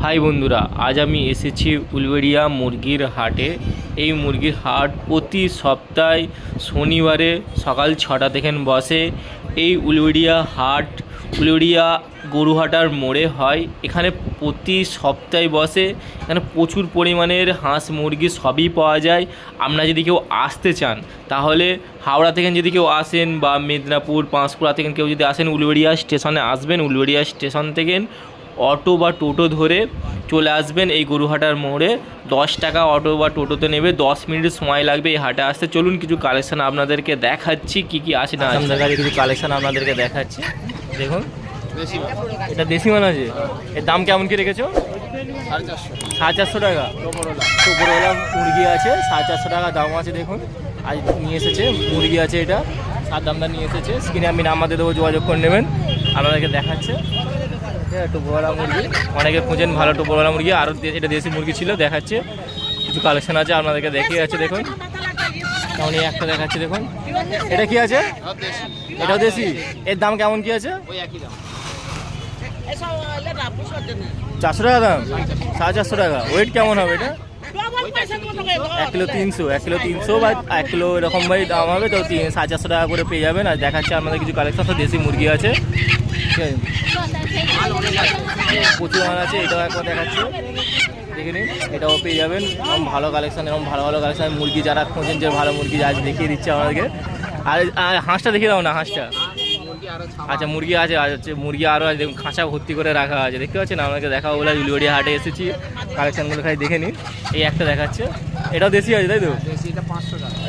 High বন্ধুরা, আজ আমি এসেছি উলুবেড়িয়া মুরগির হাটে। এই মুরগির হাট প্রতি সপ্তাহে শনিবারে সকাল 6টা থেকে বসে। এই উলুবেড়িয়া হাট উলুবেড়িয়া গরুহাটার মোড়ে হয়। এখানে প্রতি সপ্তাহে বসে। এখানে প্রচুর পরিমাণের হাঁস মুরগি সবই পাওয়া যায়। আপনারা যদি কেউ আসতে চান তাহলে হাওড়া থেকে যদি কেউ আসেন বা মেদিনীপুর পাঁশকুড়া থেকে কেউ যদি আসেন, উলুবেড়িয়া স্টেশনে আসবেন। উলুবেড়িয়া স্টেশন থেকে অটো বা টোটো ধরে চলে আসবেন এই গরুহাটার মোড়ে। 10 টাকা অটো বা টোটোতে নেবে, 10 মিনিট সময় লাগবে এই হাটে আসতে। চলুন কিছু কালেকশান আপনাদেরকে দেখাচ্ছি, কি কি আছে না আছে। কিছু কালেকশান আপনাদেরকে দেখাচ্ছি। দেখুন, এটা দেশি মাল আছে। এর দাম কেমন কি রেখেছো? 450 টাকা। উপরওয়ালা মুরগি আছে, 450 টাকা দাম আছে। দেখুন, আজ নিয়ে এসেছে মুরগি আছে, এটা সাদ্দামদা নিয়ে এসেছে। স্ক্রিনে আমি নাম্বার দিয়ে দেবো, যোগাযোগ করে নেবেন। আপনাদেরকে দেখাচ্ছে টোপরওয়ালা মুরগি, অনেকে খুঁজেন ভালো টোপরওয়ালা মুরগি। আরও এটা দেশি মুরগি ছিল, দেখাচ্ছে কিছু কালেকশন আছে আপনাদেরকে দেখিয়ে আছে। দেখুন কেমন এই একটা দেখাচ্ছে। দেখুন এটা কি আছে, এটাও দেশি। এর দাম কেমন কি আছে? 400 টাকা দাম, 450 টাকা। ওয়েট কেমন হবে এটা? 1 কিলো 300, 1 কিলো 300 বা 1 কিলো এরকম ভাই দাম হবে। তো 450 টাকা করে পেয়ে যাবেন। আর দেখাচ্ছে আপনাদের কিছু কালেকশন, তো দেশি মুরগি আছে, ঠিক আছে, প্রচুর মাল আছে। এটাও একবার দেখাচ্ছে, দেখে নিন, এটাও পেয়ে যাবেন। এরকম ভালো কালেকশন, এরকম ভালো ভালো কালেকশন মুরগি যারা খোঁজেন, যে ভালো মুরগি আজ দেখিয়ে দিচ্ছে আমাদেরকে। আর হাঁসটা দেখিয়ে দাও না, হাঁসটা। আচ্ছা মুরগি আছে, আজ হচ্ছে মুরগি আরও আছে। দেখুন খাঁচা ভর্তি করে রাখা আছে, দেখতে পাচ্ছেন। আপনাকে দেখাবো বলে উলুবেড়িয়া হাটে এসেছি। কালেকশানগুলো খাই দেখে নিন। এই একটা দেখাচ্ছে, এটাও দেশি আছে তাই তো?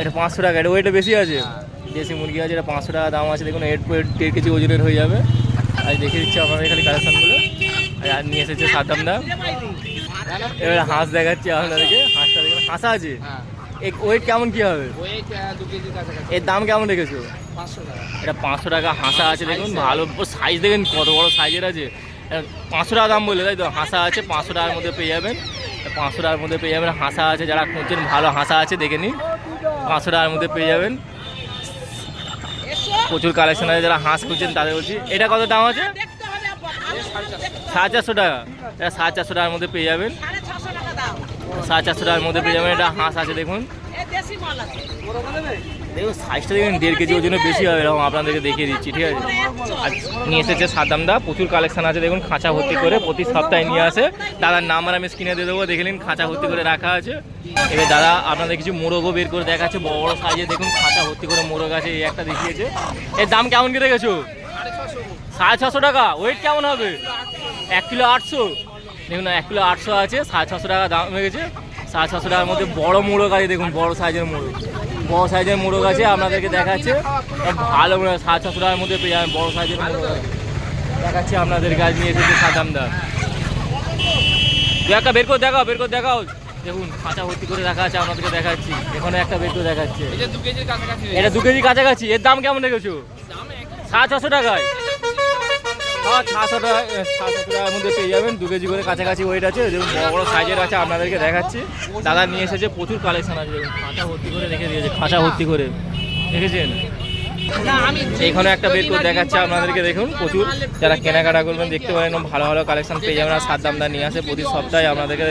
এটা 500 টাকা। এটা ওইটা বেশি আছে, দেশি মুরগি আছে, এটা 500 টাকা দাম আছে। দেখুন 1.5 কেজি ওজনের হয়ে যাবে। আজ দেখিয়ে দিচ্ছি আপনাদের খালি কালেকশানগুলো। আর নিয়ে এসেছে সাদ্দামদা। এবার হাঁস দেখাচ্ছি আপনাদেরকে। হাঁসটা দেখুন, হাঁসা আছে। ওয়েট কেমন কি হবে? এর দাম কেমন রেখেছো? 500 টাকা। এটা 500 টাকা হাঁসা আছে। দেখুন ভালো সাইজ, দেখেন কত বড় সাইজের আছে। 500 টাকা দাম বললে তাই তো? হাঁসা আছে 500 টাকার মধ্যে পেয়ে যাবেন। 500 টাকার মধ্যে পেয়ে যাবেন। হাঁসা আছে, যারা খুঁজছেন ভালো হাঁসা আছে দেখে নিন, 500 টাকার মধ্যে পেয়ে যাবেন। প্রচুর কালেকশন আছে, যারা হাঁস খুঁজছেন তাদের বলছি। এটা কত দাম আছে? 450 টাকা। এটা 450 টাকার মধ্যে পেয়ে যাবেন। 450 টাকার মধ্যে পেয়ে যাবেন। এটা হাঁস আছে, দেখুন দেখুন সাইজটা দেখুন 1.5 কেজি ওজনে বেশি হবে, এরকম আপনাদেরকে দেখিয়ে দিচ্ছি, ঠিক আছে। আর নিয়ে এসেছে সাদ্দামদা, প্রচুর কালেকশন আছে। দেখুন খাঁচা ভর্তি করে প্রতি সপ্তাহে নিয়ে আসে। দাদার নাম্বার আমি স্ক্রিনে দিয়ে দেবো, দেখে নিন। খাঁচা ভর্তি করে রাখা আছে। এবার দাদা আপনাদের কিছু মোরগও বের করে দেখাচ্ছে, বড় বড় সাইজে। দেখুন খাঁচা ভর্তি করে মোরগ আছে, এই একটা দেখিয়েছে। এর দাম কেমন কি রেখেছো? 650 টাকা। ওয়েট কেমন হবে? 1 কিলো 800। দেখুন 1 কিলো 800 আছে, 650 টাকা দাম রেখেছে। 750 টাকার মধ্যে বড় মোরগ আছে। দেখুন বড় সাইজের মোরগ, বড় সাইজের মোরগ আছে, আপনাদেরকে দেখাচ্ছে। ভালো 750 টাকার মধ্যে পেয়ে যাবেন, বড় সাইজের মোরগ দেখাচ্ছে আপনাদের কাছে। নিয়ে এসেছে সাদ্দামদা। দু একটা বের করে দেখাও, বের করে দেখাও। দেখুন খাঁচা ভর্তি করে রাখা আছে, আপনাদেরকে দেখাচ্ছি। এখানে একটা বের করে দেখাচ্ছে, এটা 2 কেজির কাছাকাছি। এর দাম কেমন রেখেছো? 750 টাকায়। 600 টাকার মধ্যে পেয়ে যাবেন, 2 কেজি করে কাছাকাছি ওয়েট আছে। দেখুন বড় বড় সাইজের আছে, আপনাদেরকে দেখাচ্ছি। দাদা নিয়ে এসেছে, প্রচুর কালেকশন আছে। দেখুন খাঁচা ভর্তি করে রেখে দিয়েছে, খাঁচা ভর্তি করে দেখেছেন। এইখানে একটা বের করে দেখাচ্ছে আপনাদেরকে। দেখুন প্রচুর, যারা কেনাকাটা করবেন দেখতে পারেন, ভালো ভালো কালেকশন পেয়ে যাবেন। আর সাদ্দামদা নিয়ে আসে প্রতি সপ্তাহে, আপনাদেরকে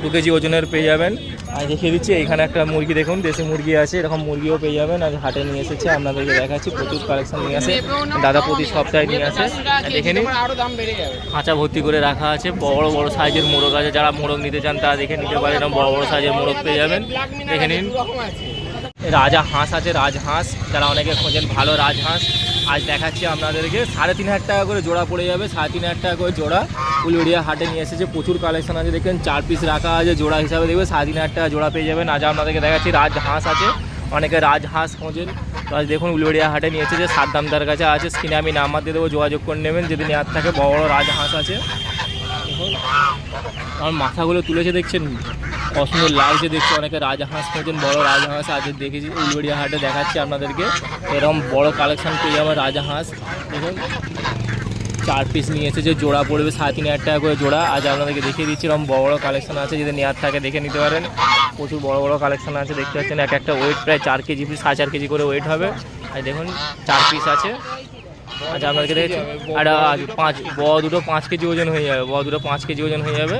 2 কেজি ওজনের পেয়ে যাবেন। আর দেখিয়ে দিচ্ছি এইখানে একটা মুরগি, দেখুন দেশি মুরগি আছে, এরকম মুরগিও পেয়ে যাবেন। আর হাটে নিয়ে এসেছে, আপনাদেরকে দেখাচ্ছি। প্রচুর কালেকশন নিয়ে আসে দাদা, প্রতি সপ্তাহে নিয়ে আসে। দেখে নিন খাঁচা ভর্তি করে রাখা আছে। বড় বড় সাইজের মোরগ আছে, যারা মোরগ নিতে চান তারা দেখে নিতে পারেন। এরকম বড় বড় সাইজের মোরগ পেয়ে যাবেন, দেখে নিন। রাজা হাঁস আছে, রাজহাঁস, যারা অনেকে খোঁজেন ভালো রাজহাঁস। আজ দেখাচ্ছি আপনাদেরকে, 3,500 টাকা করে জোড়া পড়ে যাবে, 3,500 টাকা করে জোড়া। উলুবেড়িয়া হাটে নিয়ে এসেছে, প্রচুর কালেকশন আছে। দেখেন 4 পিস রাখা আছে, জোড়া হিসাবে দেখবে 3,500 টাকা জোড়া পেয়ে যাবেন। আজ আপনাদেরকে দেখাচ্ছি রাজহাঁস আছে, অনেকে রাজহাঁস খোঁজেন। তো আজ দেখুন উলুবেড়িয়া হাটে নিয়ে এসেছে, সাদ্দামদার কাছে আছে। স্ক্রিনে আমি নাম্বার দিয়ে দেবো, যোগাযোগ করে নেবেন যদি নেওয়ার থাকে। বড় বড় রাজহাঁস আছে, দেখুন আমার মাথাগুলো তুলেছে, দেখছেন অসুন্দর লাগছে দেখছি। অনেকে রাজহাঁস খোঁজেন, বড় রাজহাঁস আজ দেখেছি উলুবেড়িয়া হাটে, দেখাচ্ছি আপনাদেরকে। এরকম বড় কালেকশন পেয়ে যাবেন রাজহাঁস। দেখুন 4 পিস নিয়ে এসেছে, জোড়া পড়বে 3,500 টাকা করে জোড়া। আজ আপনাদেরকে দেখিয়ে দিচ্ছি, এরকম বড় বড় কালেকশন আছে, যদি নেওয়ার থাকে দেখে নিতে পারেন। প্রচুর বড় বড় কালেকশন আছে, দেখতে পাচ্ছেন। এক একটা ওয়েট প্রায় 4 কেজি, 4.5 কেজি করে ওয়েট হবে। আর দেখুন 4 পিস আছে। আচ্ছা আপনাদেরকে দেখেছি, আর 5 বড় দুটো 5 কেজি ওজন হয়ে যাবে, বড় দুটো 5 কেজি ওজন হয়ে যাবে।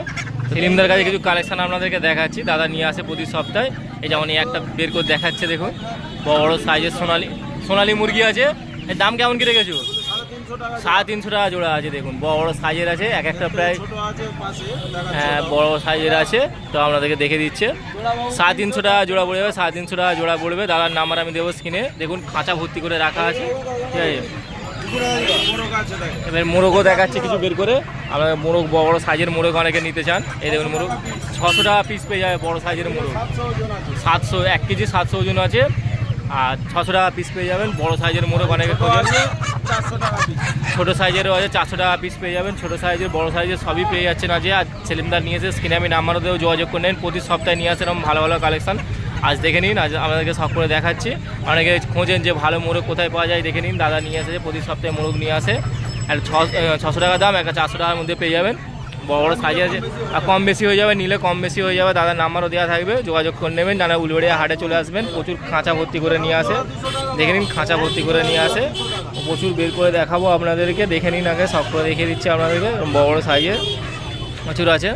সেলিমদার কাছে কিছু কালেকশন আপনাদেরকে দেখাচ্ছি, দাদা নিয়ে আসে প্রতি সপ্তাহে। এই যেমন এই একটা বের করে দেখাচ্ছে, দেখুন বড় বড় সাইজের সোনালি মুরগি আছে। এর দাম কেমন কি রেখেছো? 350 টাকা জোড়া আছে। দেখুন বড় বড় সাইজের আছে, এক একটা প্রায় হ্যাঁ বড় সাইজের আছে। তো আপনাদেরকে দেখে দিচ্ছে 350 টাকা জোড়া পড়বে, 350 টাকা জোড়া পড়বে। দাদার নাম্বার আমি দেবো স্ক্রিনে। দেখুন খাঁচা ভর্তি করে রাখা আছে, ঠিক আছে। এবার মোরগও দেখাচ্ছে কিছু বের করে। আপনাদের মোরগ বড় বড় সাইজের মোরগ অনেকে নিতে চান। এই দেখুন মোরগ 600 টাকা পিস পেয়ে যাবে বড় সাইজের মোরগ। 700 1 কেজি 700 ওজন আছে, আর 600 টাকা পিস পেয়ে যাবেন। বড় সাইজের মোরগ অনেকে খোঁজেন। ছোটো সাইজেরও আছে, 400 টাকা পিস পেয়ে যাবেন। ছোটো সাইজের বড় সাইজের সবই পেয়ে যাচ্ছেন আজ। আর সেলিমদার নিয়েছে, স্ক্রিনে আমি নাম্বারও দেবো, যোগাযোগ করে নেন। প্রতি সপ্তাহে নিয়ে আসে এরকম ভালো ভালো কালেকশন। আজ দেখে নিন, আজ আমাদেরকে সব করে দেখাচ্ছি। অনেকে খোঁজেন যে ভালো মোরগ কোথায় পাওয়া যায়, দেখে নিন দাদা নিয়ে আসে, প্রতি সপ্তাহে মোরগ নিয়ে আসে। আর 600 টাকা দাম, একটা 400 টাকার মধ্যে পেয়ে যাবেন। বড় বড় সাইজ আছে, আর কম বেশি হয়ে যাবে, নিলে কম বেশি হয়ে যাবে। দাদার নাম্বারও দেওয়া থাকবে, যোগাযোগ করে নেবেন। জানা উলবেড়িয়া হাটে চলে আসবেন। প্রচুর খাঁচা ভর্তি করে নিয়ে আসে, দেখে নিন খাঁচা ভর্তি করে নিয়ে আসে। প্রচুর বের করে দেখাবো আপনাদেরকে, দেখে নিন আগে, সব করে দেখিয়ে দিচ্ছি আপনাদেরকে। বড় বড় সাইজের প্রচুর আছে।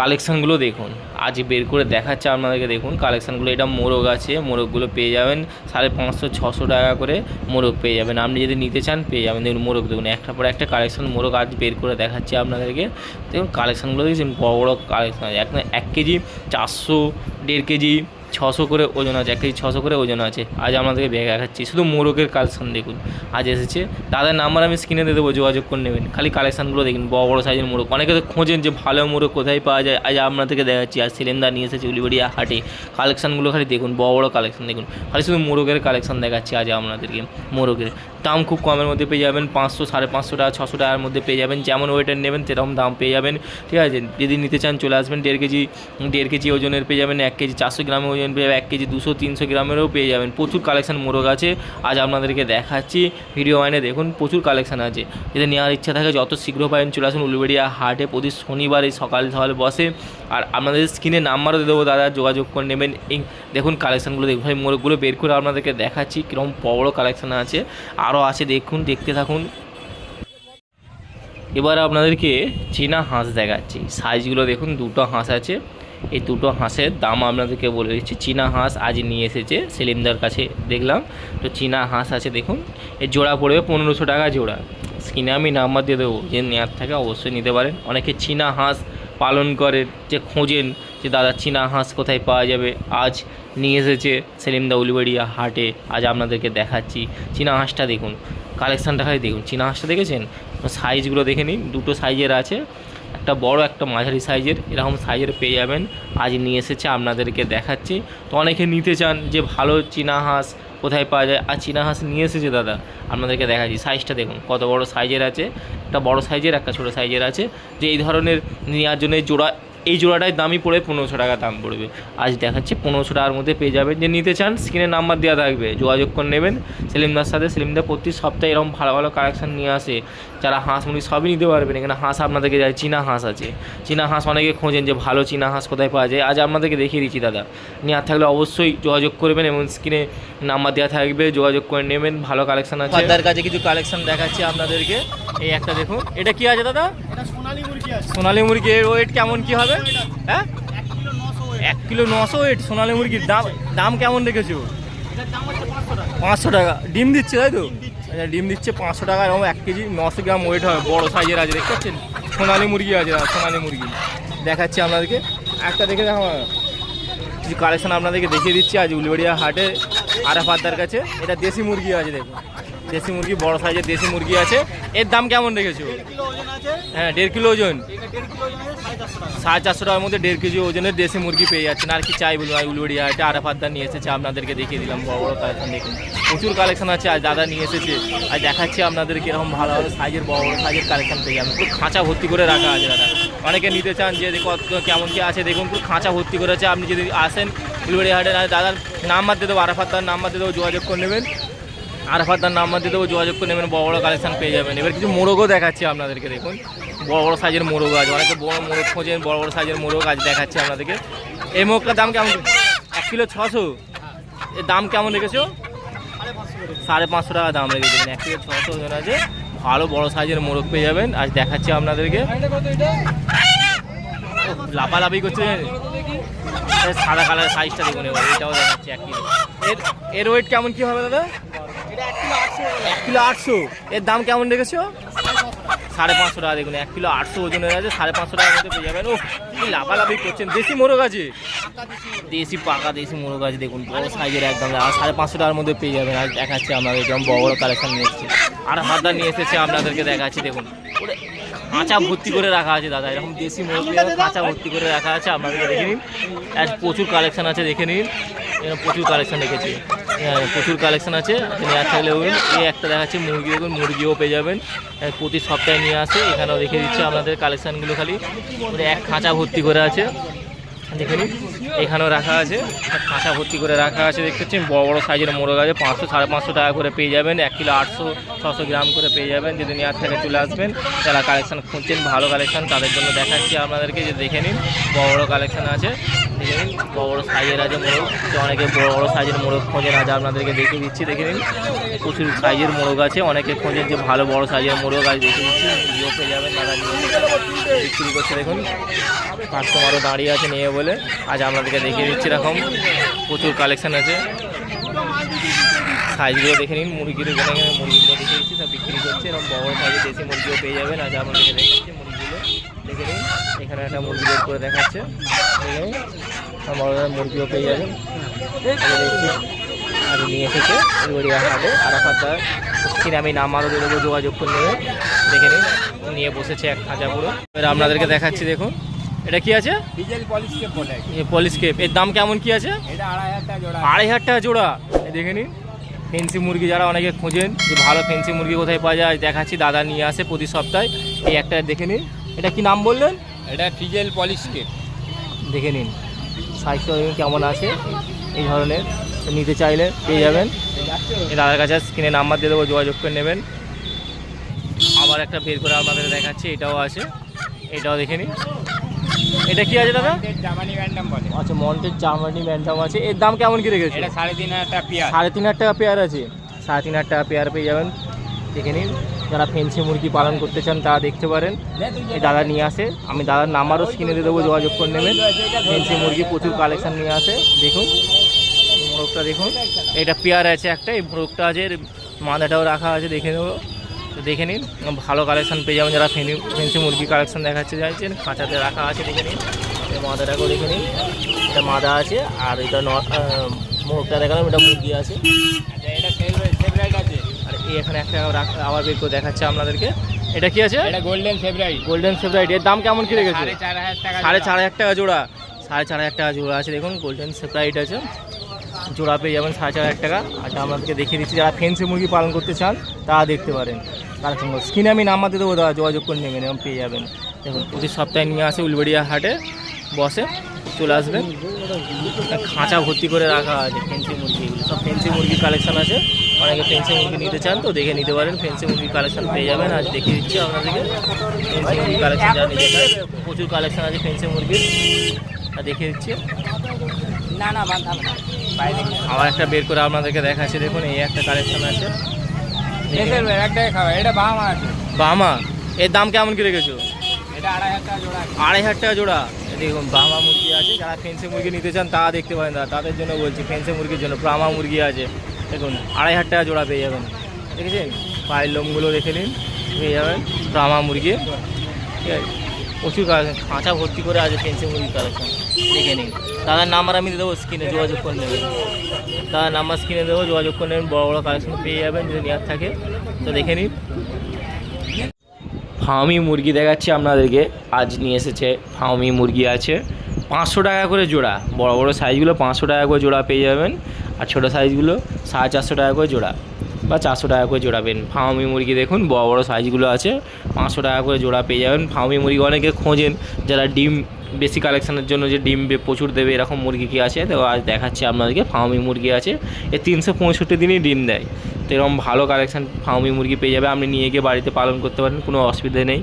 কালেকশানগুলো দেখুন, আজ বের করে দেখাচ্ছে আপনাদেরকে। দেখুন কালেকশানগুলো, এটা মোরগ আছে, মোরগগুলো পেয়ে যাবেন 550-600 টাকা করে মোরগ পেয়ে যাবেন। আপনি যদি নিতে চান পেয়ে যাবেন। দেখুন মোরগ দেখুন, একটা পর একটা কালেকশান মোরগ আজ বের করে দেখাচ্ছে আপনাদেরকে। দেখুন কালেকশানগুলো দেখছেন, বড় বড় কালেকশান আছে। 1 কেজি 400, 1.5 কেজি 600 করে ওজন আছে, 1 কেজি 600 করে ওজন আছে। আজ আপনাদেরকে দেখাচ্ছি শুধু মোরগের কালেকশান। দেখুন আজ এসেছে, দাদার নাম্বার আমি স্ক্রিনে দিয়ে দেবো, যোগাযোগ করে নেবেন। খালি কালেকশানগুলো দেখুন, বড় বড় সাইজের মোরগ। অনেকে তো খোঁজেন যে ভালো মোরগ কোথায় পাওয়া যায়, আজ আপনাদেরকে দেখাচ্ছি। আর সেলিমদা নিয়ে এসেছে উলবেড়িয়া হাটে। কালেকশানগুলো খালি দেখুন, বড় বড় কালেকশান দেখুন। খালি শুধু মোরগের কালেকশান দেখাচ্ছি আজ আপনাদেরকে। মোরগের দাম খুব কমের মধ্যে পেয়ে যাবেন, 500, 550 টাকা, 600 টাকার মধ্যে পেয়ে যাবেন। যেমন ওয়েটের নেবেন সেরকম দাম পেয়ে যাবেন, ঠিক আছে। যদি নিতে চান চলে আসবেন। 1.5 কেজি ওজনের পেয়ে যাবেন, 1 কেজি 400 গ্রামের ওজন পেয়ে যাবেন, 1 কেজি 200-300 গ্রামেরও পেয়ে যাবেন। প্রচুর কালেকশান মোরগ আছে, আজ আপনাদেরকে দেখাচ্ছি। ভিডিও আইনে দেখুন, প্রচুর কালেকশান আছে। যদি নেওয়ার ইচ্ছা থাকে যত শীঘ্র পারেন চলে আসুন উলবেড়িয়া হাটে। প্রতি শনিবার এই সকাল সকাল বসে। আর আপনাদের স্ক্রিনে নাম্বারও দিয়ে দেবো, দাদা যোগাযোগ করে নেবেন। এই দেখুন কালেকশানগুলো দেখুন, ভাই মোরগগুলো বের করে আপনাদেরকে দেখাচ্ছি কীরকম বড় কালেকশান আছে। আরও আছে, দেখুন, দেখতে থাকুন। এবার আপনাদেরকে চীনা হাঁস দেখাচ্ছি। সাইজগুলো দেখুন, দুটো হাঁস আছে। এই দুটো হাঁসের দাম আপনাদেরকে বলে দিচ্ছি। চীনা হাঁস আজ নিয়ে এসেছে সেলিমদার কাছে, দেখলাম তো চীনা হাঁস আছে। দেখুন এই জোড়া পড়বে 1500 টাকা জোড়া। স্ক্রিনে আমি নাম্বার দিয়ে দেবো, যে নেওয়ার থাকে অবশ্যই নিতে পারেন। অনেকে চীনা হাঁস পালন করে, যে খোঁজেন যে দাদা চীনা হাঁস কোথায় পাওয়া যাবে, আজ নিয়ে এসেছে সেলিমদা উলবেড়িয়া হাটে। আজ আপনাদেরকে দেখাচ্ছি চীনা হাঁসটা। দেখুন কালেকশানটা খালি দেখুন। চীনা হাঁসটা দেখেছেন, সাইজগুলো দেখে নিন। দুটো সাইজের আছে, একটা বড় একটা মাঝারি সাইজের, এরকম সাইজের পেয়ে যাবেন। আজ নিয়ে এসেছে, আপনাদেরকে দেখাচ্ছি। তো অনেকে নিতে চান যে ভালো চীনা হাঁস কোথায় পাওয়া যায়, আর চীনা হাঁস নিয়ে এসেছে দাদা, আপনাদেরকে দেখাচ্ছি। সাইজটা দেখুন কত বড় সাইজের আছে, একটা বড় সাইজের, একটা ছোটো সাইজের আছে। যে এই ধরনের নেওয়ার জন্য এই জোড়াটায় দামই পড়বে 1500 টাকা দাম পড়বে। আজ দেখাচ্ছি 1500 টাকার মধ্যে পেয়ে যাবেন। যে নিতে চান স্ক্রিনে নাম্বার দেওয়া থাকবে, যোগাযোগ করে নেবেন সেলিমদার সাথে। সেলিমদা প্রতি সপ্তাহে এরকম ভালো ভালো কালেকশান নিয়ে আসে। যারা হাঁস মুরগি সবই নিতে পারবেন। এখানে হাঁস আপনাদেরকে যায়, চীনা হাঁস আছে। চীনা হাঁস অনেকে খোঁজেন যে ভালো চীনা হাঁস কোথায় পাওয়া যায়, আজ আপনাদেরকে দেখিয়ে দিচ্ছি দাদা। নেওয়ার থাকলে অবশ্যই যোগাযোগ করবেন, এবং স্ক্রিনে নাম্বার দেওয়া থাকবে, যোগাযোগ করে নেবেন। ভালো কালেকশান আছে। দাদার কাছে কিছু কালেকশান দেখাচ্ছি আপনাদেরকে। এই একটা দেখুন, এটা কি আছে দাদা? সোনালী মুরগি। এর ওয়েট কেমন কি হবে? হ্যাঁ 1 কিলো 900 ওয়েট সোনালী মুরগির। দাম কেমন রেখেছো? 500 টাকা। ডিম দিচ্ছে তাই তো? আচ্ছা, ডিম দিচ্ছে 500 টাকা। এরকম 1 কেজি 900 গ্রাম ওয়েট হবে, বড় সাইজের আছে, দেখতে পাচ্ছেন? সোনালী মুরগি আছে, সোনালী মুরগি দেখাচ্ছি আপনাদেরকে। একটা দেখে দেখো, কিছু কালেকশান আপনাদেরকে দেখিয়ে দিচ্ছি আজ উলবেড়িয়া হাটে আরাফাতদার কাছে। এটা দেশি মুরগি আছে, দেখুন দেশি মুরগি, বড় সাইজের দেশি মুরগি আছে। এর দাম কেমন রেখেছো? হ্যাঁ 1.5 কিলো ওজন, 450 টাকার মধ্যে 1.5 কেজি ওজনের দেশি মুরগি পেয়ে যাচ্ছেন। আর কি চাই বলুন? উলবেড়িয়া হাটে আরাফাতদার নিয়ে এসেছে, আপনাদেরকে দেখিয়ে দিলাম বড় বড় কালেকশন। দেখুন প্রচুর কালেকশন আছে, আজ দাদা নিয়ে এসেছে। আজ দেখাচ্ছি আপনাদেরকে এরকম ভালো ভালো সাইজের বড় বড় সাইজের কালেকশন পেয়ে যাবেন। পুরো খাঁচা ভর্তি করে রাখা আছে দাদা। অনেকে নিতে চান যে কেমন কি আছে, দেখুন পুরো খাঁচা ভর্তি করেছে। আপনি যদি আসেন উলবেড়িয়া হাটে, দাদার নাম্বার দিয়ে দেবো, আরাফাতদার নাম্বার দিয়ে দেবো, যোগাযোগ করে নেবেন। আরাফাতদার নাম্বার দিয়ে দেবো, যোগাযোগ করে নেবেন। বড় বড় কালেকশন পেয়ে যাবেন। এবার কিছু মোরগও দেখাচ্ছি আপনাদেরকে। দেখুন বড় বড় সাইজের মোরগ আছে। অনেকে বড় মোরগ খোঁজেন, বড় বড় সাইজের মোরগ আজ দেখাচ্ছি আপনাদেরকে। এই মোরগটার দাম কেমন? 1 কিলো 600। এর দাম কেমন রেখেছো? 550 টাকা দাম রেখেছেন। 1 কিলো 600 ওজন আছে, ভালো বড় সাইজের মোরগ পেয়ে যাবেন। আজ দেখাচ্ছি আপনাদেরকে। লাফালাফি করছে, সাদা কালার সাইজটা দেখুন। এবার এটাও দেখাচ্ছি 1 কিলো। এর ওয়েট কেমন কি হবে দাদা? 1 কিলো 800। এর দাম কেমন রেখেছো? 550 টাকা। দেখুন 1 কিলো 800 ওজনের আছে, 550 টাকার মধ্যে পেয়ে যাবেন। ও কি লাফালাফি করছেন। দেশি মোরগ আছে, দেশি পাকা দেশি মোরগ আছে দেখুন, বড় সাইজের একদম। আর 550 টাকার মধ্যে পেয়ে যাবেন। আর দেখাচ্ছি আপনাদের যেমন বড় বড় কালেকশন নিয়ে এসেছে। আর হাতদার নিয়ে এসেছে আপনাদেরকে দেখাচ্ছি। দেখুন ওরে কাঁচা ভর্তি করে রাখা আছে দাদা, এরকম দেশি মোরগ কাঁচা ভর্তি করে রাখা আছে। আপনাদেরকে দেখে নিন, আজ প্রচুর কালেকশন আছে, দেখে নিন। এখানে প্রচুর কালেকশন রেখেছি, প্রচুর কালেকশন আছে। নেওয়ার থাকলে এই একটা দেখাচ্ছি মুরগি, দেখুন মুরগিও পেয়ে যাবেন। প্রতি সপ্তাহে নিয়ে আসে, এখানেও রেখে দিচ্ছে আপনাদের কালেকশানগুলো। খালি এক খাঁচা ভর্তি করে আছে, দেখে নিন। এখানেও রাখা আছে, খাঁচা ভর্তি করে রাখা আছে। দেখতে পাচ্ছেন বড় বড় সাইজের মোরগ আছে, 500 550 টাকা করে পেয়ে যাবেন। 1 কিলো 800 600 গ্রাম করে পেয়ে যাবেন। যদি নেওয়ার থেকে চলে আসবেন, যারা কালেকশান খুঁজছেন ভালো কালেকশান, তাদের জন্য দেখাচ্ছি আপনাদেরকে। যে দেখে নিন বড় বড় কালেকশান আছে, দেখে নিন বড় বড় সাইজের আছে মোরগ। অনেকে বড় বড় সাইজের মোরগ খোঁজেন, আজ আপনাদেরকে দেখিয়ে দিচ্ছি। দেখে নিন প্রচুর সাইজের মোরগ আছে, অনেকে খোঁজেন যে ভালো বড় সাইজের মোরগ, আজ দেখিয়ে দিচ্ছি। মুরগিও পেয়ে যাবেন, দাদা বিক্রি করছে। দেখুন কাস্টমারও দাঁড়িয়ে আছে নিয়ে বলে, আজ আপনাদেরকে দেখিয়ে দিচ্ছি। এরকম প্রচুর কালেকশান আছে, সাইজগুলো দেখে নিন। মুরগির এখানে মুরগিগুলো দেখে দিচ্ছি, সব বিক্রি করছে। এরকম বড় সাইজের দেশি মুরগিও পেয়ে যাবেন। আজ আপনাদেরকে দেখাচ্ছি মুরগিগুলো দেখে নিন। এখানে একটা মুরগি বের করে দেখাচ্ছে, দেখে নিন বড় মুরগিও পেয়ে যাবেন। আর নিয়ে এসেছে উলুবেড়িয়া হাটে। আরাফাতদার কিনে আমি নাম আরও দেবো, যোগাযোগ করে নেবে। দেখে নিন নিয়ে বসেছে এক খাঁচা পুরো। এবার আপনাদেরকে দেখাচ্ছি। দেখুন এটা কি আছে? ডিজেল পলিশকেপ বলে। পলিশকেপ, এর দাম কেমন কি আছে? এটা 2500 টাকা জোড়া। 2500 টাকা জোড়া। দেখে নিন ফেন্সি মুরগি, যারা অনেকে খোঁজেন যে ভালো ফেন্সি মুরগি কোথায় পাওয়া যায়, দেখাচ্ছি। দাদা নিয়ে আসে প্রতি সপ্তাহে। এই একটা দেখে নিন, এটা কি নাম বললেন? এটা ডিজেল পলিশকেপ। দেখে নিন সাইজটা কেমন আছে। এই ধরনের নিতে চাইলে পেয়ে যাবেন। এই দাদার কাছে স্ক্রিনে নাম্বার দিয়ে দেবো, যোগাযোগ করে নেবেন। আবার একটা বের করে আপনাদের দেখাচ্ছি, এটাও আছে, এটাও দেখে নিন। এটা কি আছে দাদা? জার্মানি ব্যান্ডাম বলে। আচ্ছা মন্টের জার্মানি ব্যান্ডাম আছে। এর দাম কেমন কি রেখেছে? এটা 3500 টাকা পেয়ার। 3500 টাকা পেয়ার আছে, 3500 টাকা পেয়ার পেয়ে যাবেন। দেখে নিন যারা ফেন্সি মুরগি পালন করতে চান তারা দেখতে পারেন। এই দাদা নিয়ে আসে, আমি দাদার নাম্বারও স্ক্রিনে দিয়ে দেবো, যোগাযোগ করে নেবেন। ফেন্সি মুরগি প্রচুর কালেকশন নিয়ে আসে। দেখুন মোরগটা দেখুন, এটা পেয়ার আছে একটা, এই মোরগটা আছে, মাথাটাও রাখা আছে, দেখে নেবো। তো দেখে নিন ভালো কালেকশান পেয়ে যাবেন। যারা ফেন্সি মুরগি কালেকশন দেখাচ্ছে চাইছেন, খাঁচাতে রাখা আছে। দেখে নিন এই মাদাটাকেও দেখে নিন, এটা মাদা আছে। আর এটা মোরগটা দেখালাম, এটা মুরগি আছে। এটা ফেভারিট আছে। আর এই এখানে একটা আবার বের করে দেখাচ্ছে আপনাদেরকে। এটা কি আছে? এটা গোল্ডেন ফেভারিট। Golden favourite. এর দাম কেমন কি রেখেছে? 4500 টাকা। 4500 টাকা জোড়া। 4500 টাকা জোড়া আছে। দেখুন গোল্ডেন ফেভারিট আছে, জোড়া পেয়ে যাবেন 4500 টাকা। আচ্ছা আপনাদেরকে দেখিয়ে দিচ্ছি, যারা ফেন্সি মুরগি পালন করতে চান তারা দেখতে পারেন। তার সঙ্গে স্ক্রিনে আমি নাম্বার দিয়ে দেবো, দাদা যোগাযোগ করে নেবেন এবং পেয়ে যাবেন। দেখুন প্রতি সপ্তাহে নিয়ে আসে, উলুবেড়িয়া হাটে বসে, চলে আসবেন। খাঁচা ভর্তি করে রাখা আছে ফেন্সি মুরগি, সব ফেন্সি মুরগির কালেকশান আছে। অনেকে ফেন্সি মুরগি নিতে চান তো দেখে নিতে পারেন, ফেন্সি মুরগির কালেকশান পেয়ে যাবেন। আজ দেখিয়ে দিচ্ছি আপনাদেরকে ফেন্সি মুরগির কালেকশান, যারা নিতে চান প্রচুর কালেকশান আছে ফেন্সি মুরগির, তা দেখিয়ে দিচ্ছি। না না বাঁধা না, আবার একটা বের করে আপনাদেরকে দেখাচ্ছি। দেখুন এই একটা কালেকশান আছে, একটাই খাওয়া। এটা বাহামা আছে। বাহামা, এর দাম কেমন কি রেখেছো? এটা 2500 টাকা জোড়া। 2500 টাকা জোড়া। দেখুন ব্রাহ্মা মুরগি আছে, যারা ফেন্সি মুরগি নিতে চান তারা দেখতে পারেন, তাদের জন্য বলছি। ফেন্সি মুরগির জন্য ব্রাহ্মা মুরগি আছে, দেখুন 2500 টাকা জোড়া পেয়ে যাবেন। দেখেছেন পায়ের লোমগুলো দেখে নিন, পেয়ে যাবেন ব্রাহ্মা মুরগি। ঠিক আছে, প্রচুর খাঁচা ভর্তি করে আছে ফেন্সি মুরগির কালেকশন, দেখে নিন। দাদার নাম্বার আমি দিয়ে দেবো, স্ক্রিনে যোগাযোগ করে নেবেন। দাদার নাম্বার স্ক্রিনে দেবো, যোগাযোগ করে নেবেন। বড়ো বড়ো কালেকশন পেয়ে যাবেন যদি নেওয়ার থাকে, তো দেখে নিন। ফার্মি মুরগি দেখাচ্ছি আপনাদেরকে, আজ নিয়ে এসেছে ফার্মি মুরগি আছে 500 টাকা করে জোড়া। বড় বড় সাইজগুলো 500 টাকা করে জোড়া পেয়ে যাবেন, আর ছোটো সাইজগুলো 450 টাকা করে জোড়া বা 400 টাকা করে জোড়া পেন। ফার্মি মুরগি দেখুন বড় বড় সাইজগুলো আছে, 500 টাকা করে জোড়া পেয়ে যাবেন। ফার্মি মুরগি অনেকে খোঁজেন যারা ডিম বেশি কালেকশানের জন্য, যে ডিম প্রচুর দেবে এরকম মুরগি কি আছে, তো আজ দেখাচ্ছি আপনাদেরকে। ফার্মি মুরগি আছে, এ 365 দিনই ডিম দেয়। তো এরকম ভালো কালেকশান ফার্মি মুরগি পেয়ে যাবে। আপনি নিয়ে গিয়ে বাড়িতে পালন করতে পারেন, কোনো অসুবিধা নেই।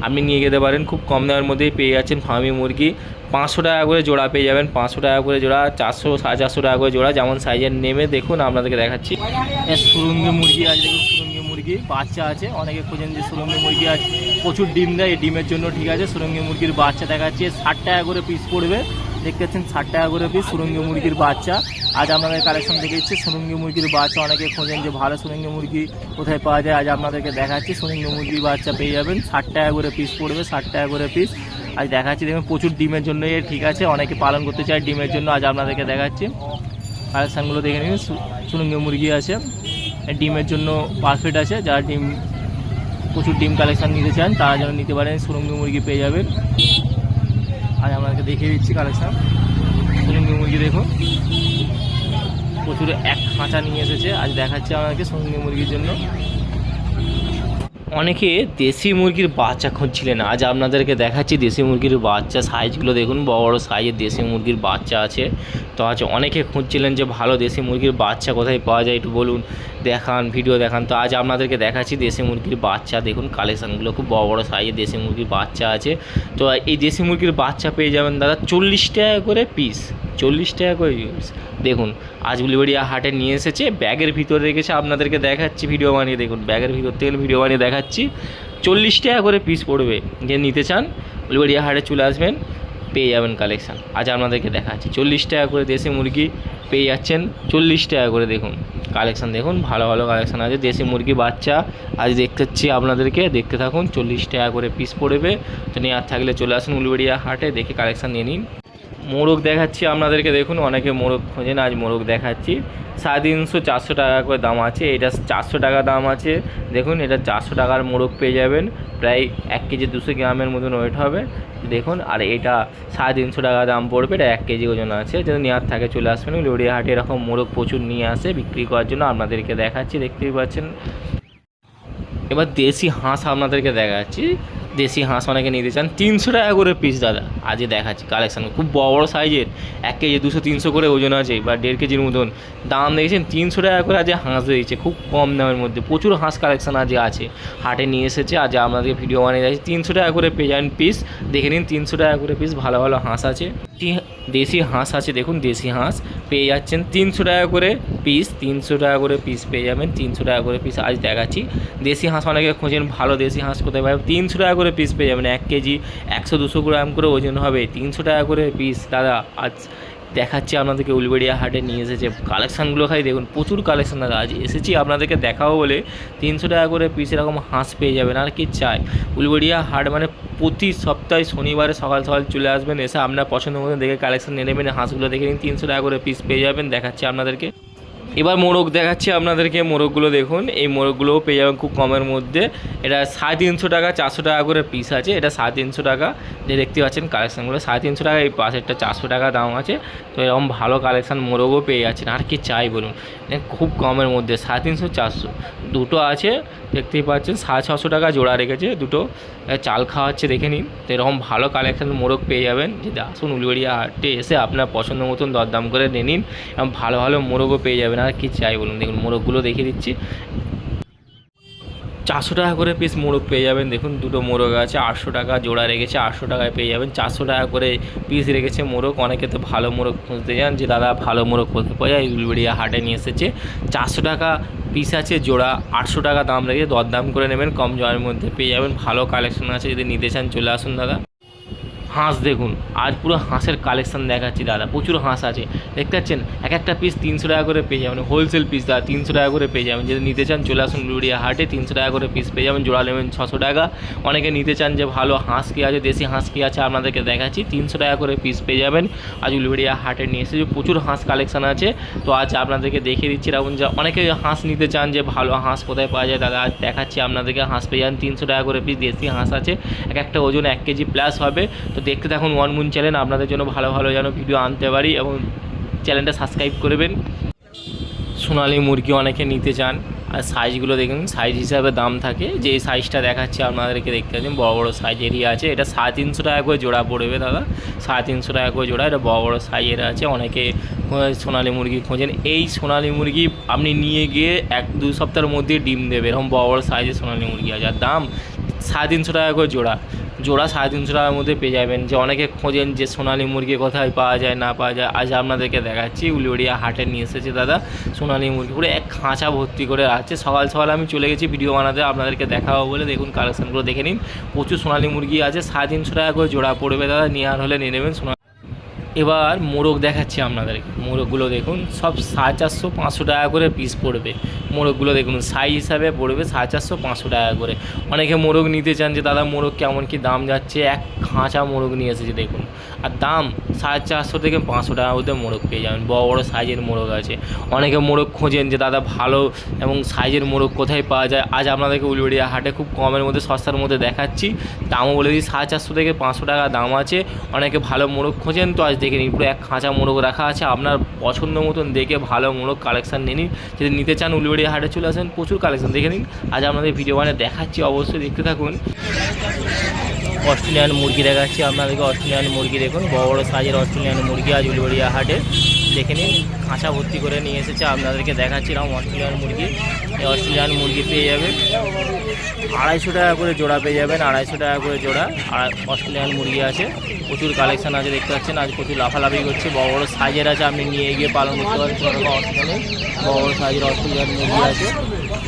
আপনি নিয়ে যেতে পারেন, খুব কম দামের মধ্যেই পেয়ে যাচ্ছেন ফার্মি মুরগি। 500 টাকা করে জোড়া পেয়ে যাবেন, 500 টাকা করে জোড়া, 400 450 টাকা করে জোড়া, যেমন সাইজের নেমে দেখুন আপনাদেরকে দেখাচ্ছি। সুরঙ্গি মুরগি আছে, দেখুন সুরঙ্গি মুরগি মুরগি বাচ্চা আছে, অনেকে খোঁজেন যে সুরঙ্গি মুরগি আছে, প্রচুর ডিম দেয়, এই ডিমের জন্য ঠিক আছে। সুরঙ্গি মুরগির বাচ্চা দেখাচ্ছে 60 টাকা করে পিস পড়বে, দেখতে পাচ্ছেন 60 টাকা করে পিস সুরঙ্গি মুরগির বাচ্চা। আজ আপনাদের কালেকশন দেখে দিচ্ছি সুরঙ্গি মুরগির বাচ্চা, অনেকে খোঁজেন যে ভালো সুরঙ্গি মুরগি কোথায় পাওয়া যায়, আজ আপনাদেরকে দেখাচ্ছি। সুরঙ্গি মুরগির বাচ্চা পেয়ে যাবেন, 60 টাকা করে পিস পড়বে, 60 টাকা করে পিস। আজ দেখাচ্ছি, দেখুন প্রচুর ডিমের জন্য ঠিক আছে, অনেকে পালন করতে চায় ডিমের জন্য, আজ আপনাদেরকে দেখাচ্ছি। কালেকশানগুলো দেখে নিন, সুরঙ্গি মুরগি আছে, ডিমের জন্য পারফেক্ট আছে। যারা ডিম প্রচুর ডিম কালেকশান নিতে চান তারা যেন নিতে পারেন, সুরঙ্গি মুরগি পেয়ে যাবেন। আজ আপনাদেরকে দেখিয়ে দিচ্ছি কালেকশান। সুরঙ্গি মুরগি দেখুন প্রচুর এক খাঁচা নিয়ে এসেছে, আজ দেখাচ্ছি আপনাদেরকে সুরঙ্গি মুরগির জন্য। অনেকে দেশি মুরগির বাচ্চা খুঁজছিলেন, আজ আপনাদেরকে দেখাচ্ছি দেশি মুরগির বাচ্চা। সাইজগুলো দেখুন, বড় বড় সাইজের দেশি মুরগির বাচ্চা আছে। তো আজ অনেকে খুঁজছিলেন যে ভালো দেশি মুরগির বাচ্চা কোথায় পাওয়া যায়, একটু বলুন, দেখান, ভিডিও দেখান। তো আজ আপনাদেরকে দেখাচ্ছি দেশি মুরগির বাচ্চা। দেখুন কালেকশানগুলো খুব বড় বড় সাইজের দেশি মুরগির বাচ্চা আছে। তো এই দেশি মুরগির বাচ্চা পেয়ে যাবেন দাদা 40 টাকা করে পিস, 40 টাকা করে পিস। দেখুন আজ উলুবেড়িয়া হাটে নিয়ে এসেছে, ব্যাগের ভিতরে রেখেছে, আপনাদেরকে দেখাচ্ছি ভিডিও বানিয়ে। দেখুন ব্যাগের ভিতর থেকে ভিডিও বানিয়ে দেখাচ্ছি, 40 টাকা করে পিস পড়বে। যে নিতে চান উলুবেড়িয়া হাটে চলে আসবেন, পেয়ে যাবেন কালেকশান। আজ আপনাদেরকে দেখাচ্ছি 40 টাকা করে দেশি মুরগি পেয়ে যাচ্ছেন, 40 টাকা করে। দেখুন কালেকশান, দেখুন ভালো ভালো কালেকশান আছে দেশি মুরগি বাচ্চা। আজ দেখতেছি আপনাদেরকে, দেখতে থাকুন, 40 টাকা করে পিস পড়বে। তো নিয়ে আর থাকলে চলে আসুন উলুবেড়িয়া হাটে, দেখে কালেকশান নিয়ে নিন। মোরগ দেখাচ্ছি আপনাদেরকে, দেখুন অনেকে মোরগ খোঁজেন, আজ মোরগ দেখাচ্ছি। 350-400 টাকা করে দাম আছে, এটা 400 টাকা দাম আছে। দেখুন এটা 400 টাকার মোরগ পেয়ে যাবেন, প্রায় 1 কেজি 200 গ্রামের মতন ওয়েট হবে। দেখুন আর এটা 350 টাকা দাম পড়বে, এটা 1 কেজি ওজন আছে। যদি নেওয়ার থাকে চলে আসবেন উলুবেড়িয়া হাটে, এরকম মোরগ প্রচুর নিয়ে আসে বিক্রি করার জন্য, আপনাদেরকে দেখাচ্ছি, দেখতেই পাচ্ছেন। এবার দেশি হাঁস আপনাদেরকে দেখাচ্ছি, দেশি হাঁস অনেকে নিতে চান, 300 টাকা করে পিস দাদা। আজ দেখাচ্ছি কালেকশান, খুব বড় বড় সাইজের, 1 কেজি 200-300 করে ওজন আছে, বা 1.5 কেজির মতন দাম দেখেছেন। 300 টাকা করে আজ হাঁস দিয়েছে, খুব কম দামের মধ্যে প্রচুর হাঁস কালেকশান আজ আছে, হাটে নিয়ে এসেছে। আজ আপনাদেরকে ভিডিও বানিয়ে দিয়েছি, 300 টাকা করে পেয়ে যান পিস। দেখে নিন 300 টাকা করে পিস, ভালো ভালো হাঁস আছে, দেশি হাঁস আছে। দেখুন দেশি হাঁস পেয়ে যাচ্ছেন 300 টাকা করে পিস, 300 টাকা করে পিস পেয়ে যাবেন, 300 টাকা করে পিস। আজ দেখাচ্ছি দেশি হাঁস, অনেকে খোঁজেন ভালো দেশি হাঁস কোথায় পাবেন, 300 টাকা করে পিস পেয়ে যাবেন, 1 কেজি 100-200 গ্রাম করে ওজন হবে, 300 টাকা করে পিস দাদা। আজ দেখাচ্ছি আপনাদেরকে উলুবেড়িয়া হাটে নিয়ে এসেছে, কালেকশানগুলো খাই দেখুন, প্রচুর কালেকশান দাদা। আজ এসেছি আপনাদেরকে দেখাবো বলে, 300 টাকা করে পিস এরকম হাঁস পেয়ে যাবেন। আর কি চাই, উলুবেড়িয়া হাট মানে প্রতি সপ্তাহে শনিবারে সকাল সকাল চলে আসবেন, এসে আপনার পছন্দ মতো দেখে কালেকশান নিয়ে নেবেন। হাঁসগুলো দেখে নিন, 300 টাকা করে পিস পেয়ে যাবেন। দেখাচ্ছি আপনাদেরকে, এবার মোরগ দেখাচ্ছি আপনাদেরকে। মোরগগুলো দেখুন, এই মোরগগুলোও পেয়ে যাবেন খুব কমের মধ্যে। এটা 350 টাকা, 400 টাকা করে পিস আছে। এটা 350 টাকা, যে দেখতে পাচ্ছেন কালেকশানগুলো 350 টাকা, এই পাশেরটা 400 টাকা দাম আছে। তো এরকম ভালো কালেকশান মোরগও পেয়ে যাচ্ছেন। আর কি চাই বলুন, খুব কমের মধ্যে 350-400 দুটো আছে, দেখতেই পাচ্ছেন। 650 টাকা জোড়া রেখেছে দুটো, চাল খাওয়াচ্ছে, দেখে নিন। তো এরকম ভালো কালেকশান মোরগ পেয়ে যাবেন, যদি আসুন উলুবেড়িয়া হাটে, এসে আপনার পছন্দ মতন দরদাম করে নিয়ে নিন। এবং ভালো ভালো মোরগও পেয়ে যাবেন। আর কি চাই বলুন, দেখুন মোরগগুলো দেখিয়ে দিচ্ছি, 400 টাকা করে পিস মোরগ পেয়ে যাবেন। দেখুন দুটো মোরগ আছে, 800 টাকা জোড়া রেখেছে, 800 টাকায় পেয়ে যাবেন। 400 টাকা করে পিস রেখেছে মোরগ। অনেকে তো ভালো মোরগ খুঁজতে যান, যে দাদা ভালো মোরগ খুঁজতে পাওয়া যায়, উলুবেড়িয়া হাটে নিয়ে এসেছে। 400 টাকা পিস আছে জোড়া, 800 টাকা দাম রেখে দরদাম করে নেবেন, কম জমের মধ্যে পেয়ে যাবেন। ভালো কালেকশন আছে, যদি নিতে চান চলে আসুন দাদা। হাঁস দেখুন, আজ পুরো হাঁসের কালেকশন দেখাচ্ছি দাদা, প্রচুর হাঁস আছে, দেখতে পাচ্ছেন। এক একটা পিস 300 টাকা করে পেয়ে যাবেন, হোলসেল পিস দাদা 300 টাকা করে পেয়ে যাবেন। যদি নিতে চান চলে আসুন উলুবেড়িয়া হাটে, 300 টাকা করে পিস পেয়ে যাবেন, জোড়া নেবেন 600 টাকা। অনেকে নিতে চান যে ভালো হাঁস কী আছে, দেশি হাঁস কী আছে, আপনাদেরকে দেখাচ্ছি, 300 টাকা করে পিস পেয়ে যাবেন। আজ উলুবেড়িয়া হাটে নিয়ে এসেছে, প্রচুর হাঁস কালেকশন আছে। তো আজ আপনাদেরকে দেখিয়ে দিচ্ছি এরকম, যে অনেকে হাঁস নিতে চান যে ভালো হাঁস কোথায় পাওয়া যায় দাদা, আজ দেখাচ্ছি আপনাদেরকে। হাঁস পেয়ে যান 300 টাকা করে পিস, দেশি হাঁস আছে, এক একটা ওজন 1 কেজি প্লাস হবে। তো দেখতে থাকুন ওয়ান মুন চ্যানেল, আপনাদের জন্য ভালো ভালো যেন ভিডিও আনতে পারি, এবং চ্যানেলটা সাবস্ক্রাইব করবেন। সোনালি মুরগি অনেকে নিতে চান, আর সাইজগুলো দেখুন, সাইজ হিসাবে দাম থাকে। যে এই সাইজটা দেখাচ্ছি আপনাদেরকে, দেখতে পাচ্ছেন বড় বড় সাইজেরই আছে। এটা 350 টাকা করে জোড়া পড়বে দাদা, 350 টাকা করে জোড়া। এটা বড় বড় সাইজের আছে। অনেকে সোনালি মুরগি খোঁজেন, এই সোনালি মুরগি আপনি নিয়ে গিয়ে 1-2 সপ্তাহের মধ্যে ডিম দেবে, এরকম বড় বড় সাইজের সোনালি মুরগি আছে। আর দাম 350 টাকা করে জোড়া। জোড়া 350 টাকার মধ্যে পেয়ে যাবেন। যে অনেকে খোঁজেন যে সোনালী মুরগি কোথায় পাওয়া যায় না পাওয়া যায়, আজ আপনাদেরকে দেখাচ্ছি। উলুবেড়িয়া হাটে নিয়ে এসেছে দাদা সোনালী মুরগি, পুরো এক খাঁচা ভর্তি করে আছে। সকাল সকাল আমি চলে গেছি ভিডিও বানাতে, আপনাদেরকে দেখাবো বলে। দেখুন কালেকশানগুলো দেখে নিন, প্রচুর সোনালী মুরগি আছে। 350 টাকা করে জোড়া পড়বে দাদা, নেওয়ার হলে নিয়ে নেবেন। এবার মোরগ দেখাচ্ছি আপনাদেরকে। মোরগগুলো দেখুন সব 450-500 টাকা করে পিস পড়বে। মোরগগুলো দেখুন সাইজ হিসাবে পড়বে 450-500 টাকা করে। অনেকে মোরগ নিতে চান যে দাদা মোরগ কেমন কি দাম যাচ্ছে, এক খাঁচা মোরগ নিয়ে এসেছে দেখুন। আর দাম 450 থেকে 500 টাকার মধ্যে মোরগ পেয়ে যাবেন। বড় বড় সাইজের মোরগ আছে। অনেকে মোরগ খোঁজেন যে দাদা ভালো এবং সাইজের মোরগ কোথায় পাওয়া যায়, আজ আপনাদেরকে উলুবেড়িয়া হাটে খুব কমের মধ্যে সস্তার মধ্যে দেখাচ্ছি। দামও বলে দিই 450 থেকে 500 টাকা দাম আছে। অনেকে ভালো মোরগ খোঁজেন তো আজ দেখে নিন, পুরো এক খাঁচা মোরগ রাখা আছে। আপনার পছন্দ মতন দেখে ভালো মোরগ কালেকশান নিয়ে নিন। যদি নিতে চান উলুবেড়িয়া হাটে চলে আসেন, প্রচুর কালেকশান দেখে নিন। আজ আপনাদের ভিডিও বানিয়ে দেখাচ্ছি, অবশ্যই দেখতে থাকুন। অস্ট্রেলিয়ান মুরগি দেখাচ্ছি আপনাদেরকে। অস্ট্রেলিয়ান মুরগি দেখুন, বড় বড় সাইজের অস্ট্রেলিয়ান মুরগি আজ উলুবেড়িয়া হাটে দেখে নিন। খাঁচা ভর্তি করে নিয়ে এসেছে, আপনাদেরকে দেখাচ্ছি এরকম অস্ট্রেলিয়ান মুরগি। এই অস্ট্রেলিয়ান মুরগি পেয়ে যাবেন 250 টাকা করে জোড়া পেয়ে যাবেন, 250 টাকা করে জোড়া। আর অস্ট্রেলিয়ান মুরগি আছে, প্রচুর কালেকশান আছে দেখতে পাচ্ছেন। আজ প্রচুর লাফালাফি করছে, বড় বড় সাইজের আছে, আপনি নিয়ে গিয়ে পালন করতে পারেন। অস্ট্রেলিয়ান বড় বড় সাইজের অস্ট্রেলিয়ান মুরগি আছে।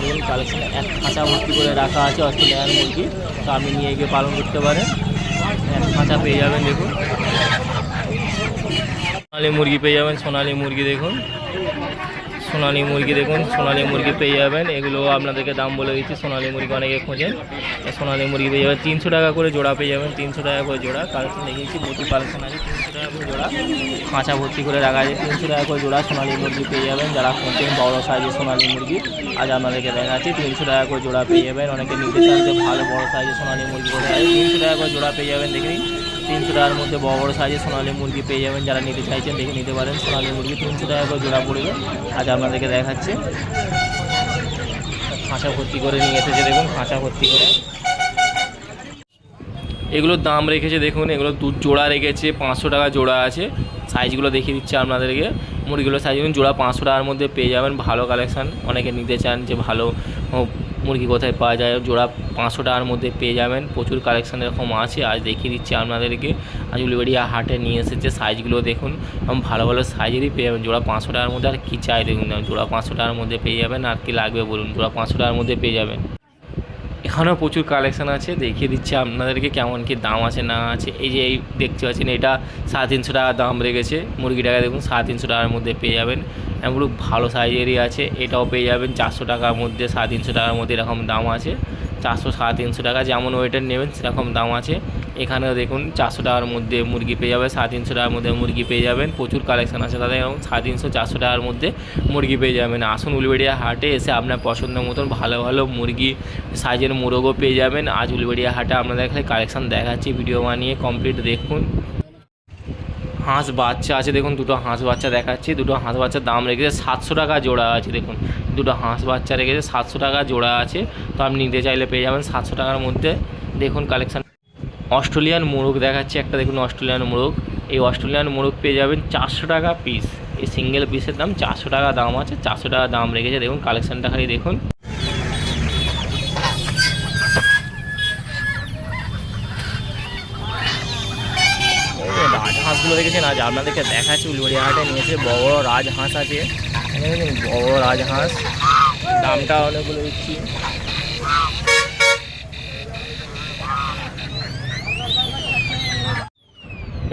দেখুন কালেকশান এক খাঁচা ভর্তি করে রাখা আছে অস্ট্রেলিয়ান মুরগি, তো আপনি নিয়ে গিয়ে পালন করতে পারেন। এক খাঁচা পেয়ে যাবেন। দেখুন সোনালী মুরগি পেয়ে যাবেন, সোনালী মুরগি দেখুন, সোনালী মুরগি দেখুন, সোনালী মুরগি পেয়ে যাবেন। এগুলো আপনাদেরকে দাম বলে দিচ্ছি। সোনালী মুরগি অনেকে খোঁজেন, সোনালী মুরগি পেয়ে যাবেন 300 টাকা করে জোড়া পেয়ে যাবেন। 300 টাকা করে জোড়া কালেকশন দেখিয়েছি, প্রচুর কালেকশন আছে। 300 টাকা করে জোড়া খাঁচা ভর্তি করে রাখা আছে। 300 টাকা করে জোড়া সোনালী মুরগি পেয়ে যাবেন। যারা খোঁজেন বড় সাইজের সোনালী মুরগি, আজ আপনাদেরকে দেখাচ্ছি 300 টাকা করে জোড়া পেয়ে যাবেন। অনেকে নিতে চান যে ভালো বড় সাইজের সোনালী মুরগি করে 300 টাকা করে জোড়া পেয়ে যাবেন। দেখে নিন 300 টাকার মধ্যে বড় বড় সাইজের সোনালী মুরগি পেয়ে যাবেন। যারা নিতে চাইছেন দেখে নিতে পারেন। সোনালী মুরগি 300 টাকা করে জোড়া পড়বে, আজ আপনাদেরকে দেখাচ্ছে। খাঁচা ভর্তি করে নিয়ে এসেছে দেখুন, খাঁচা ভর্তি করে। এগুলোর দাম রেখেছে দেখুন, এগুলো জোড়া রেখেছে 500 টাকা জোড়া আছে। সাইজগুলো দেখিয়ে দিচ্ছে আপনাদেরকে। মুরগিগুলোর সাইজ জোড়া 500 টাকার মধ্যে পেয়ে যাবেন। ভালো কালেকশান, অনেকে নিতে চান যে ভালো মুরগি কোথায় পাওয়া যায়, জোড়া 500 টাকার মধ্যে পেয়ে যাবেন। প্রচুর কালেকশান এরকম আছে, আজ দেখিয়ে দিচ্ছি আপনাদেরকে। আজ উলুবেড়িয়া হাটে নিয়ে এসেছে। সাইজগুলো দেখুন, ভালো ভালো সাইজেরই পেয়ে যাবেন। জোড়া 500 টাকার মধ্যে আর কী চাই দেখুন, জোড়া 500 টাকার মধ্যে পেয়ে যাবেন। আর কি লাগবে বলুন, জোড়া 500 টাকার মধ্যে পেয়ে যাবেন। এখানেও প্রচুর কালেকশান আছে, দেখিয়ে দিচ্ছি আপনাদেরকে কেমন কি দাম আছে না আছে। এই যে এই দেখতে পাচ্ছেন, এটা 350 টাকা দাম রেখেছে। মুরগিটাকে দেখুন 350 টাকার মধ্যে পেয়ে যাবেন। এমন ভালো সাইজেরই আছে, এটাও পেয়ে যাবেন 400 টাকার মধ্যে। 350 টাকার মধ্যে এরকম দাম আছে। 400 350 টাকা, যেমন ওয়েটার নেবেন সেরকম দাম আছে। এখানেও দেখুন 400 টাকার মধ্যে মুরগি পেয়ে যাবে, 350 টাকার মধ্যে মুরগি পেয়ে যাবেন। প্রচুর কালেকশান আছে দাদা, এরকম 350-400 টাকার মধ্যে মুরগি পেয়ে যাবেন। আসুন উলুবেড়িয়া হাটে এসে আপনার পছন্দ মতন ভালো ভালো মুরগি সাইজের মোরগও পেয়ে যাবেন। আজ উলুবেড়িয়া হাটে আপনাদের খালি কালেকশান দেখাচ্ছি, ভিডিও বানিয়ে কমপ্লিট দেখুন। হাঁস বাচ্চা আছে দেখুন, দুটো হাঁস বাচ্চা দেখাচ্ছি। দুটো হাঁস বাচ্চার দাম রেখেছে 700 টাকা জোড়া আছে। দেখুন দুটো হাঁস বাচ্চা রেখেছে 700 টাকা জোড়া আছে, তো আপনি নিতে চাইলে পেয়ে যাবেন 700 টাকার মধ্যে। দেখুন কালেকশান। অস্ট্রেলিয়ান মোরগ দেখাচ্ছি একটা, দেখুন অস্ট্রেলিয়ান মোরগ। এই অস্ট্রেলিয়ান মোরগ পেয়ে যাবেন 400 টাকা পিস। এই সিঙ্গেল পিসের দাম 400 টাকা দাম আছে, 400 টাকা দাম রেখেছে। দেখুন কালেকশানটা খালি দেখুন। রাজহাঁসগুলো দেখেছেন, আজ আপনাদেরকে দেখাচ্ছি উলুবেড়িয়া হাটে নিয়েছে। বড় বড় রাজহাঁস আছে, বড় বড় রাজহাঁস। দামটা অনেকগুলো দিচ্ছি।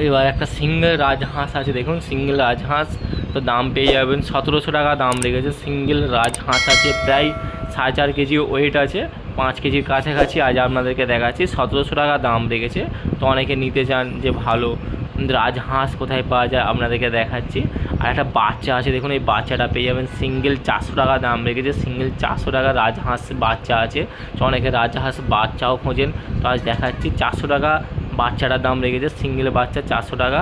এবার একটা সিঙ্গেল রাজহাঁস আছে দেখুন, সিঙ্গেল রাজহাঁস, তো দাম পেয়ে যাবেন 1700 টাকা দাম রেখেছে। সিঙ্গেল রাজহাঁস আছে, প্রায় 4.5 কেজি ওয়েট আছে, 5 কেজির কাছাকাছি। আজ আপনাদেরকে দেখাচ্ছি 1700 টাকা দাম রেখেছে। তো অনেকে নিতে চান যে ভালো রাজহাঁস কোথায় পাওয়া যায়, আপনাদেরকে দেখাচ্ছি। আর একটা বাচ্চা আছে দেখুন, এই বাচ্চাটা পেয়ে যাবেন সিঙ্গেল 400 টাকা দাম রেখেছে। সিঙ্গেল 400 টাকা রাজহাঁস বাচ্চা আছে। তো অনেকে রাজহাঁস বাচ্চাও খোঁজেন, তো আজ দেখাচ্ছি 400 টাকা বাচ্চাটার দাম রেখেছে। সিঙ্গেল বাচ্চা 400 টাকা।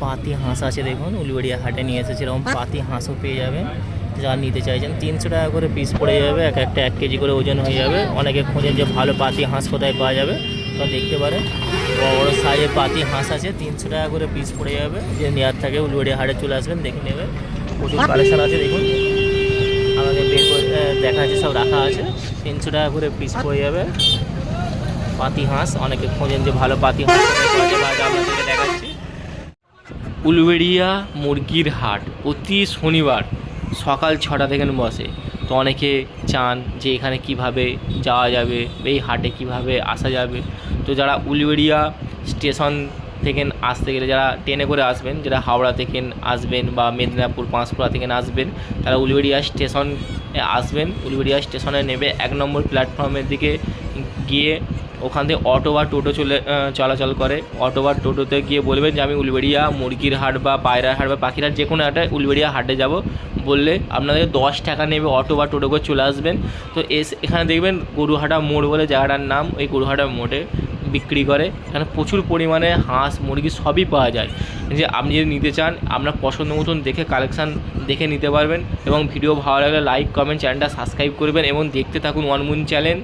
পাতি হাঁস আছে দেখুন, উলুবেড়িয়া হাটে নিয়ে এসেছে। এরকম পাতি হাঁসও পেয়ে যাবেন, যারা নিতে চাইছেন 300 টাকা করে পিস পড়ে যাবে। এক একটা 1 কেজি করে ওজন হয়ে যাবে। অনেকে খোঁজেন যে ভালো পাতি হাঁস কোথায় পাওয়া যাবে, তো দেখতে পারেন বড় বড় সাইজের পাতি হাঁস আছে, 300 টাকা করে পিস পড়ে যাবে। যে নেওয়ার থাকে উলুবেড়িয়া হাটে চলে আসবেন, দেখে নেবেন। প্রচুর কালেকশান আছে দেখুন, আমাদের বের করে দেখা যাচ্ছে সব রাখা আছে, 300 টাকা করে পিস পড়ে যাবে। পাতি হাঁস অনেকে খোঁজেন যে ভালো পাতি হাঁস আপনাদেরকে দেখাচ্ছি। উলুবেড়িয়া মুরগির হাট প্রতি শনিবার সকাল 6টা থেকে বসে। তো অনেকে চান যে এখানে কিভাবে যাওয়া যাবে, এই হাটে কিভাবে আসা যাবে। তো যারা উলুবেড়িয়া স্টেশন থেকে আসতে গেলে, যারা ট্রেনে করে আসবেন, যারা হাওড়া থেকে আসবেন বা মেদিনীপুর পাঁশকুড়া থেকে আসবেন, তারা উলুবেড়িয়া স্টেশনে আসবেন। উলুবেড়িয়া স্টেশনে নেবে 1 নম্বর প্ল্যাটফর্মের দিকে গিয়ে ওখান থেকে অটো বা টোটো চলাচল করে। অটো বা টোটোতে গিয়ে বলবেন যে আমি উলুবেড়িয়া মুরগির হাট বা পায়রার হাট বা পাখির হাট যে কোনো একটা উলুবেড়িয়া হাটে যাব, বললে আপনাদের 10 টাকা নেবে অটো বা টোটো করে চলে আসবেন। তো এখানে দেখবেন গরুহাটা মোড় বলে জায়গাটার নাম, ওই গরুহাটা মোড়ে বিক্রি করে। এখানে প্রচুর পরিমাণে হাঁস মুরগি সবই পাওয়া যায়। যে আপনি যদি নিতে চান আপনার পছন্দ মতন দেখে কালেকশান দেখে নিতে পারবেন। এবং ভিডিও ভালো লাগলে লাইক কমেন্ট চ্যানেলটা সাবস্ক্রাইব করবেন এবং দেখতে থাকুন ওয়ান মুন চ্যানেল।